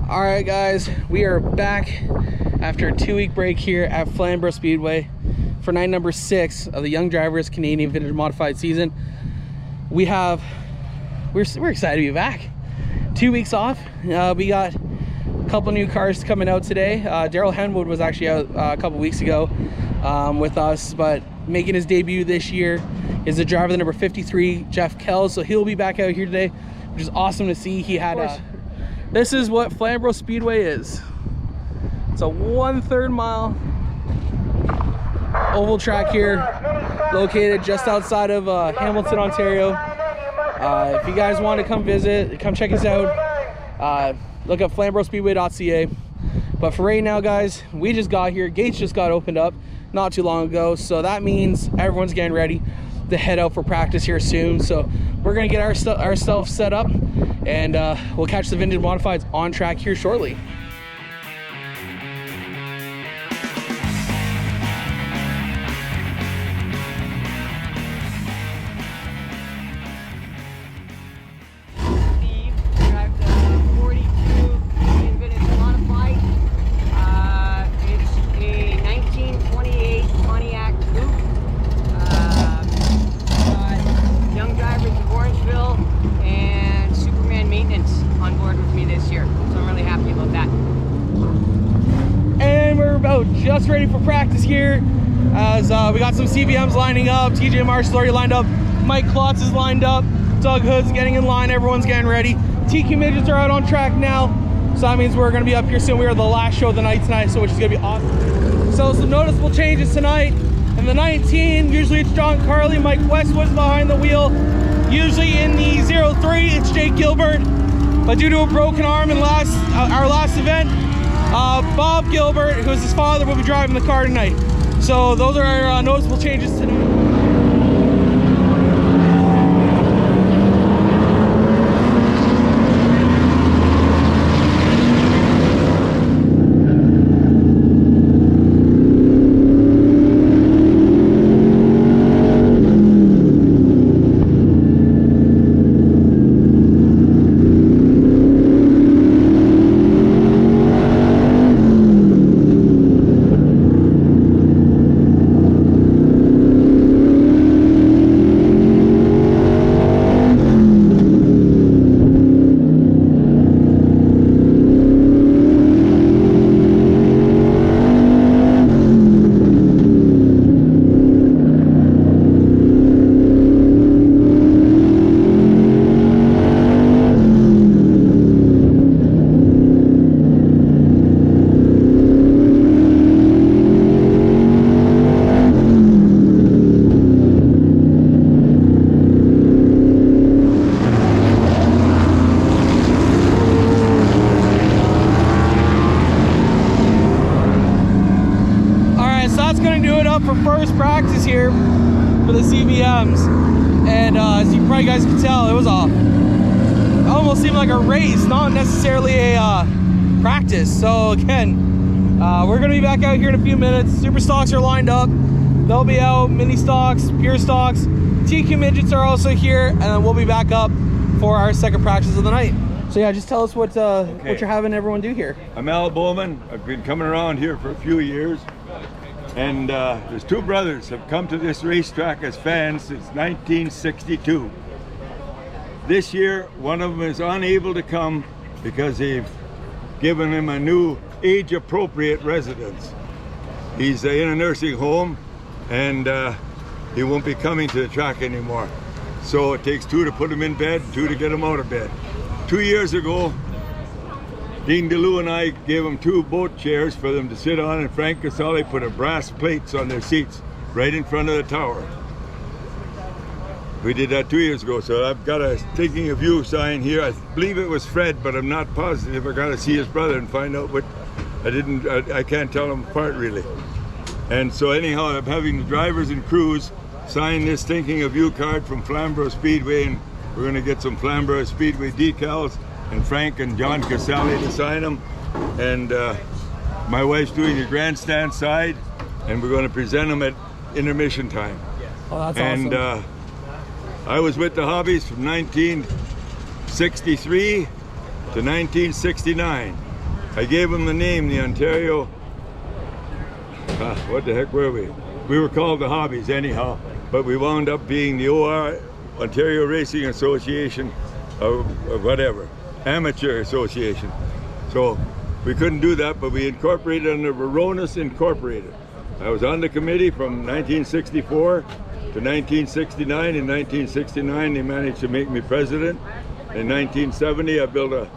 All right, guys, we are back after a 2-week break here at Flamboro Speedway for night number 6 of the Young Drivers Canadian Vintage Modified season. We're excited to be back. 2 weeks off. We got a couple new cars coming out today. Daryl Henwood was actually out a couple weeks ago with us, but making his debut this year is the driver, the number 53, Jeff Kells. So he'll be back out here today, which is awesome to see. He had this is what Flamboro Speedway is. It's a 1/3 mile oval track here, located just outside of Hamilton, Ontario. If you guys want to come visit, come check us out. Look up flamborospeedway.ca. But for right now, guys, we just got here. Gates just got opened up not too long ago, so that means everyone's getting ready to head out for practice here soon. So we're gonna get ourselves set up, and we'll catch the Vintage Modifieds on track here shortly. Just ready for practice here, as we got some CVMs lining up. TJ Marshall already lined up, Mike Klotz is lined up, Doug Hood's getting in line, everyone's getting ready. TQ Midgets are out on track now, so that means we're going to be up here soon. We are the last show of the night tonight, so which is going to be awesome. So some noticeable changes tonight. In the 19, usually it's John Carley, Mike Westwood's behind the wheel. Usually in the 03, it's Jake Gilbert, but due to a broken arm in our last event, Bob Gilbert, who's his father, will be driving the car tonight. So those are our noticeable changes tonight. For first practice here for the CVMs, and as you probably guys can tell, it almost seemed like a race, not necessarily a practice. So again, we're gonna be back out here in a few minutes. Super stocks are lined up, they'll be out. Mini stocks, pure stocks, TQ midgets are also here, and then we'll be back up for our second practice of the night. So yeah, just tell us what you're having everyone do here. I'm Al Bowman. I've been coming around here for a few years. And there's two brothers have come to this racetrack as fans since 1962. This year, one of them is unable to come because they've given him a new age-appropriate residence. He's in a nursing home, and he won't be coming to the track anymore. So it takes two to put him in bed, two to get him out of bed. 2 years ago, Dean DeLue and I gave them 2 boat chairs for them to sit on, and Frank Casale put brass plates on their seats right in front of the tower. We did that 2 years ago, so I've got a Thinking of You sign here. I believe it was Fred, but I'm not positive. I got to see his brother and find out what. I can't tell them apart really. And so anyhow, I'm having the drivers and crews sign this Thinking of You card from Flamboro Speedway, and we're going to get some Flamboro Speedway decals, and Frank and John Casale to sign them. And my wife's doing the grandstand side, and we're going to present them at intermission time. Oh, that's awesome. And I was with the Hobbies from 1963 to 1969. I gave them the name, the Ontario, what the heck were we? We were called the Hobbies anyhow, but we wound up being the OR, Ontario Racing Association, or whatever, Amateur Association. So we couldn't do that, but we incorporated under Varonis Incorporated. I was on the committee from 1964 to 1969. In 1969, they managed to make me president. In 1970, I built a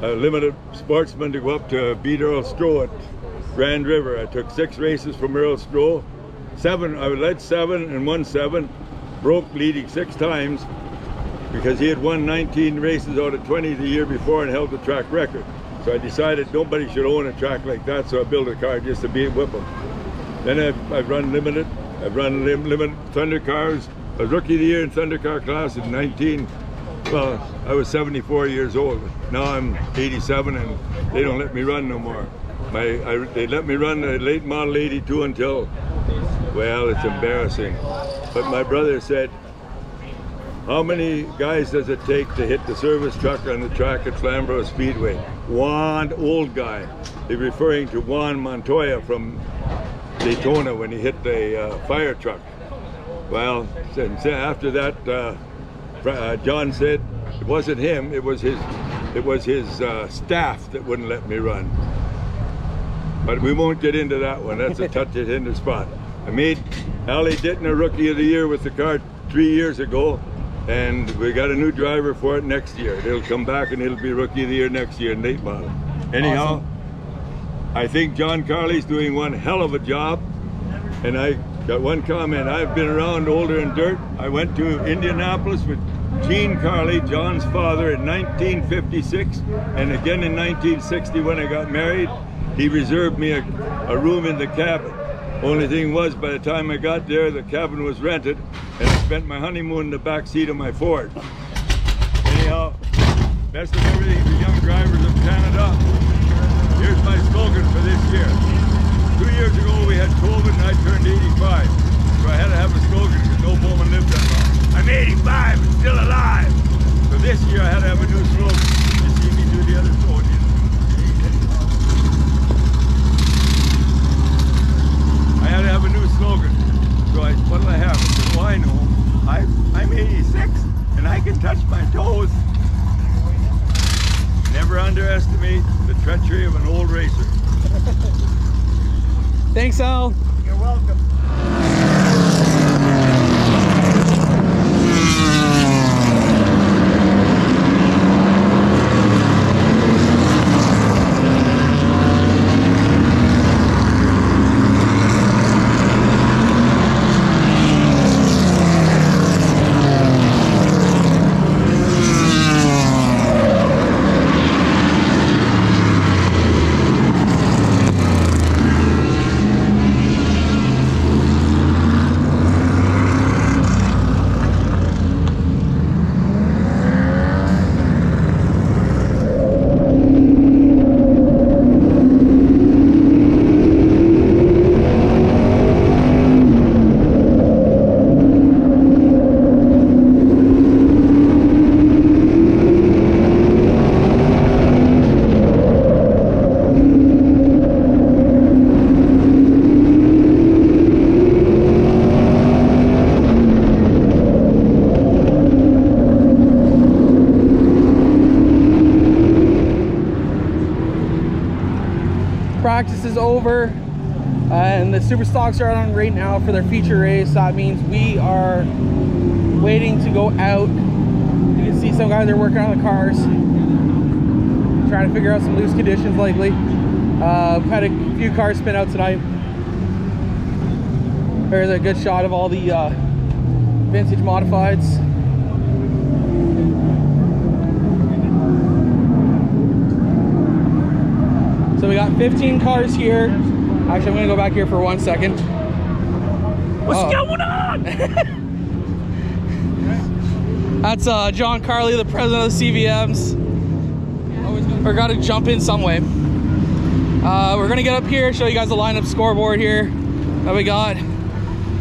limited sportsman to go up to beat Earl Stroh at Grand River. I took 6 races from Earl Stroh. I led 7 and won 7. Broke leading 6 times because he had won 19 races out of 20 the year before and held the track record. So I decided nobody should own a track like that, so I built a car just to whip them. Then I've run limited. I've run limited Thunder cars. I was Rookie of the Year in Thunder car class in I was 74 years old. Now I'm 87 and they don't let me run no more. They let me run the late model 82 until, well, it's embarrassing. But my brother said, how many guys does it take to hit the service truck on the track at Flamboro Speedway? One old guy. He's referring to Juan Montoya from Daytona when he hit the fire truck. Well, after that, John said it wasn't him, it was his staff that wouldn't let me run. But we won't get into that one. That's a touchy tender spot. I made Ali Dittner Rookie of the Year with the car 3 years ago, and we got a new driver for it next year. It'll come back and it'll be Rookie of the Year next year in late model. Anyhow, awesome. I think John Carley's doing one hell of a job, and I got one comment. I've been around older and dirt. I went to Indianapolis with Gene Carley, John's father, in 1956, and again in 1960 when I got married. He reserved me a room in the cabin. Only thing was, by the time I got there, the cabin was rented, and I spent my honeymoon in the back seat of my Ford. Anyhow, best of everything to young drivers of Canada. Here's my slogan for this year. 2 years ago we had COVID and I turned 85. So I had to have a slogan because no woman lived that long. I'm 85 and still alive. So this year I had to have a new slogan. You see me do the other slogan. I had to have a new slogan. So what did I have? I said, well, I know. I'm 86 and I can touch my toes. Never underestimate the treachery of an old racer. Thanks, Al. You're welcome. Practice is over and the super stocks are on right now for their feature race. That means we are waiting to go out. You can see some guys are working on the cars, trying to figure out some loose conditions likely. We've had a few cars spin out tonight. There's a good shot of all the vintage modifieds. So we got 15 cars here. Actually, I'm gonna go back here for 1 second. What's going on? That's John Carley, the president of the CVMs. We're gonna jump in some way. We're gonna get up here, show you guys the lineup scoreboard here that we got.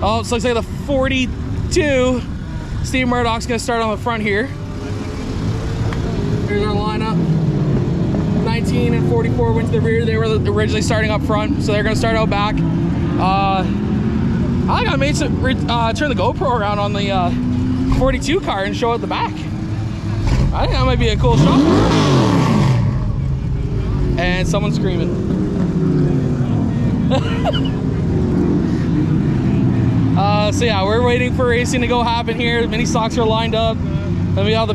Oh, it looks like the 42. Steve Murdoch's gonna start on the front here. Here's our lineup. 14 and 44 went to the rear. They were originally starting up front, so they're going to start out back. I think I made some turn the GoPro around on the 42 car and show it the back. I think that might be a cool shot. And someone's screaming. So yeah, we're waiting for racing to go happen here. Mini stocks are lined up. Then we got the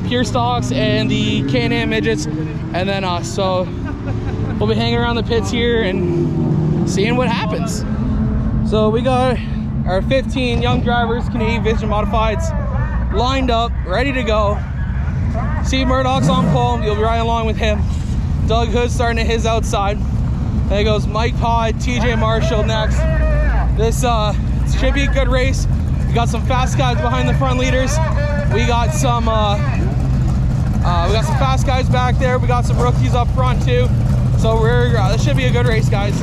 pure stocks and the Can-Am midgets, and then us. So we'll be hanging around the pits here and seeing what happens. So we got our 15 young drivers, Canadian Vision Modifieds, lined up, ready to go. Steve Murdoch's on pole. You'll be riding along with him. Doug Hood's starting at his outside. There goes Mike Pod, TJ Marshall next. This should be a good race. We got some fast guys behind the front leaders. We got some fast guys back there. We got some rookies up front too. So this should be a good race, guys.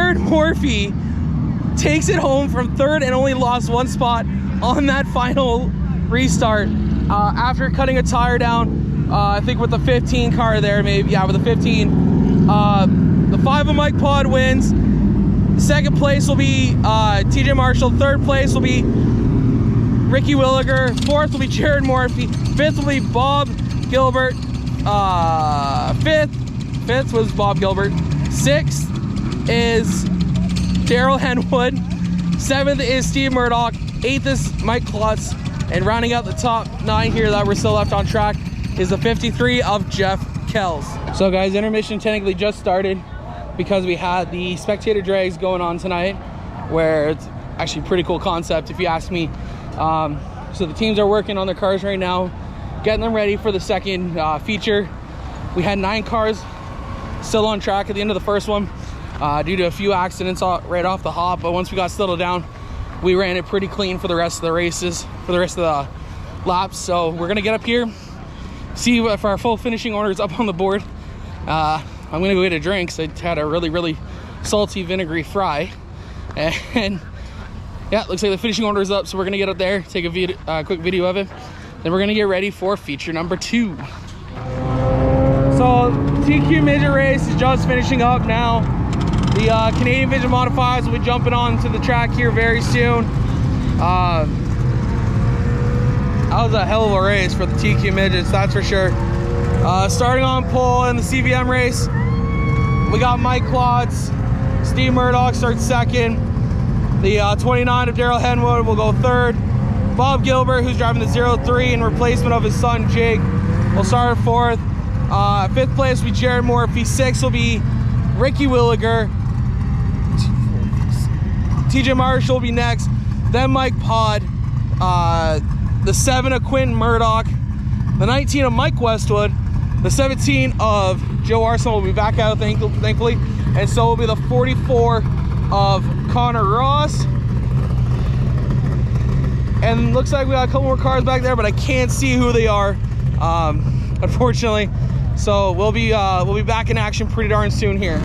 Jerrid Morphy takes it home from third and only lost one spot on that final restart after cutting a tire down, I think with the 15 car there, maybe, yeah, with the 15. The 5 of Mike Pod wins. Second place will be TJ Marshall. Third place will be Ricky Williger. Fourth will be Jerrid Morphy. Fifth will be Bob Gilbert. Fifth was Bob Gilbert. Sixth is Daryl Henwood. Seventh is Steve Murdoch. Eighth is Mike Klutz. And rounding out the top 9 here that we're still left on track is the 53 of Jeff Kells. So guys, intermission technically just started because we had the spectator drags going on tonight, where it's actually a pretty cool concept if you ask me. So the teams are working on their cars right now, getting them ready for the second feature. We had 9 cars still on track at the end of the first one due to a few accidents right off the hop, but once we got settled down, we ran it pretty clean for the rest of the races, for the rest of the laps. So we're gonna get up here, see if our full finishing order is up on the board. I'm gonna go get a drink, so I had a really salty vinegary fry, and yeah, it looks like the finishing order is up, so we're gonna get up there, take a quick video of it, then we're gonna get ready for feature number 2. So TQ midget race is just finishing up now. The Canadian Vision Modifieds will be jumping onto the track here very soon. That was a hell of a race for the TQ midgets, that's for sure. Starting on pole in the CVM race, we got Mike Klotz. Steve Murdoch starts second. The 29 of Daryl Henwood will go third. Bob Gilbert, who's driving the 03 in replacement of his son Jake, will start fourth. Fifth place will be Jerrid Morphy. Sixth will be Ricky Williger. TJ Marshall will be next. Then Mike Pod. The 7 of Quentin Murdoch. The 19 of Mike Westwood. The 17 of Joe Arsenal will be back out, thankfully. And so will be the 44 of Connor Ross. And looks like we got a couple more cars back there, but I can't see who they are, unfortunately. So we'll be back in action pretty darn soon here.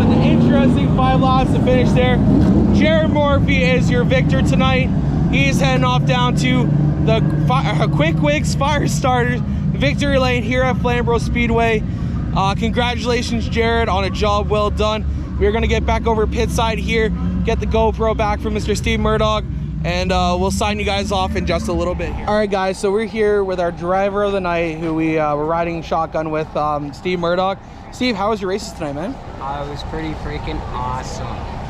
an interesting 5 laps to finish there. Jerrid Morphy is your victor tonight. He's heading off down to the Quick Wicks Fire Starters victory lane here at Flamboro Speedway. Congratulations, Jerrid, on a job well done. We're gonna get back over pit side here, get the GoPro back from Mr. Steve Murdoch, and we'll sign you guys off in just a little bit here. All right, guys, so we're here with our driver of the night, who we were riding shotgun with, Steve Murdoch. Steve, how was your races tonight, man? It was pretty freaking awesome.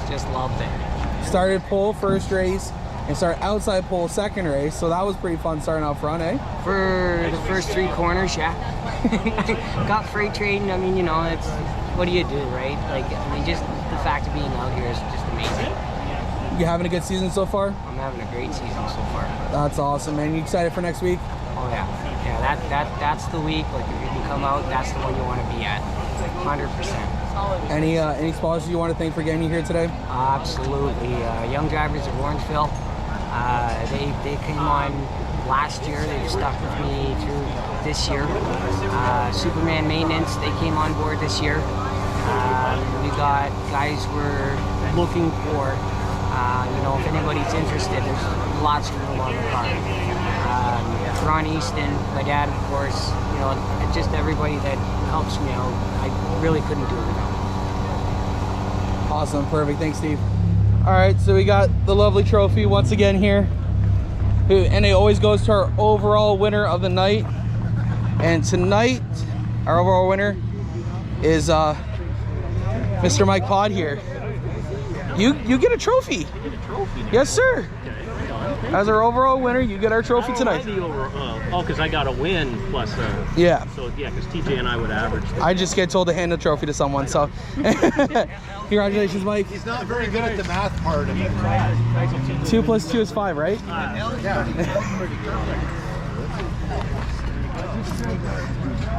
Just loved it. Started pole first race and started outside pole second race, so that was pretty fun starting out front, eh? For the first 3 corners, yeah. Got freight trading. I mean, you know, it's what do you do, right? Like, I mean, just the fact of being out here is just amazing. You having a good season so far? I'm having a great season so far. That's awesome, man. You excited for next week? Oh yeah, yeah. That's the week. Like, if you can come out, that's the one you want to be at. 100%. Any sponsors you want to thank for getting you here today? Absolutely. Young Drivers of Orangeville. They came on last year. They've stuck with me through this year. Superman Maintenance, they came on board this year. We got guys we're looking for. You know, if anybody's interested, there's lots of room on the car. Ron Easton, my dad, of course, you know, and just everybody that helps me out. I really couldn't do it without. Awesome, perfect. Thanks, Steve. All right, so we got the lovely trophy once again here, and it always goes to our overall winner of the night. And tonight, our overall winner is Mr. Mike Pod here. You get a trophy. Yes, sir. As our overall winner, you get our trophy tonight. Because I got a win plus. Yeah. So yeah, because TJ and I would average. I just get told to hand the trophy to someone. So, congratulations, Mike. He's not very good at the math part of it. 2 + 2 is 5, right?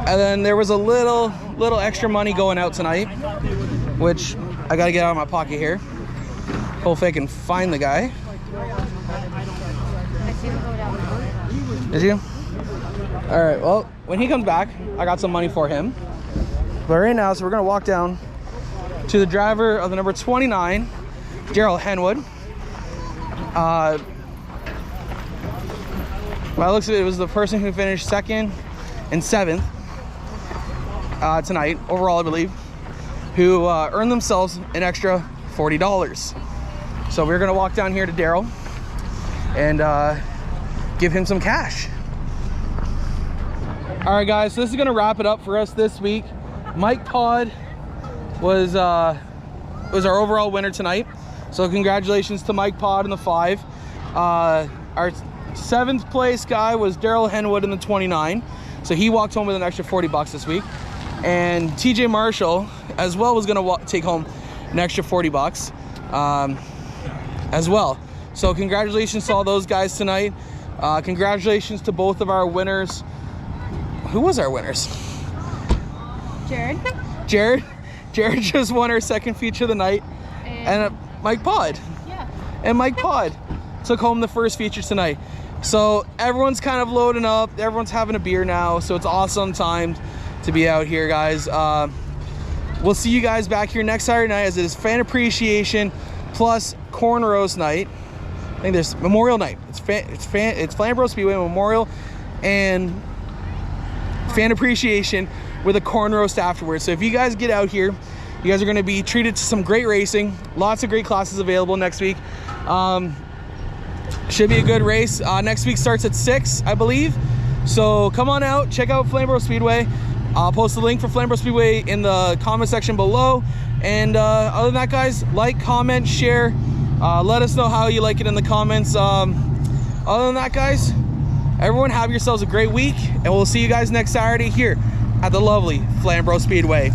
And then there was a little extra money going out tonight, which I got to get out of my pocket here. Hopefully I can find the guy. Did you? All right, well, when he comes back, I got some money for him. But right now, so we're gonna walk down to the driver of the number 29, Daryl Henwood. Well, it looks like it was the person who finished 2nd and 7th tonight, overall, I believe, who earned themselves an extra $40. So we're gonna walk down here to Daryl and give him some cash. All right, guys, so this is gonna wrap it up for us this week. Mike Pod was our overall winner tonight. So congratulations to Mike Pod in the 5. Our 7th place guy was Daryl Henwood in the 29. So he walked home with an extra $40 this week. And TJ Marshall as well was gonna take home an extra $40 as well. So congratulations to all those guys tonight. Congratulations to both of our winners. Who was our winners? Jerrid just won our 2nd feature of the night. And Mike Pod. Yeah. And Mike Pod took home the 1st feature tonight. So everyone's kind of loading up. Everyone's having a beer now. So it's awesome time to be out here, guys. We'll see you guys back here next Saturday night, as it is fan appreciation plus corn roast night. I think there's Memorial night. It's Flamboro Speedway Memorial and fan appreciation with a corn roast afterwards. So if you guys get out here, you guys are going to be treated to some great racing. Lots of great classes available next week. Should be a good race. Next week starts at 6, I believe. So come on out, check out Flamboro Speedway. I'll post the link for Flamboro Speedway in the comment section below. And other than that, guys, like, comment, share. Let us know how you like it in the comments. Other than that, guys, everyone have yourselves a great week, and we'll see you guys next Saturday here at the lovely Flamboro Speedway.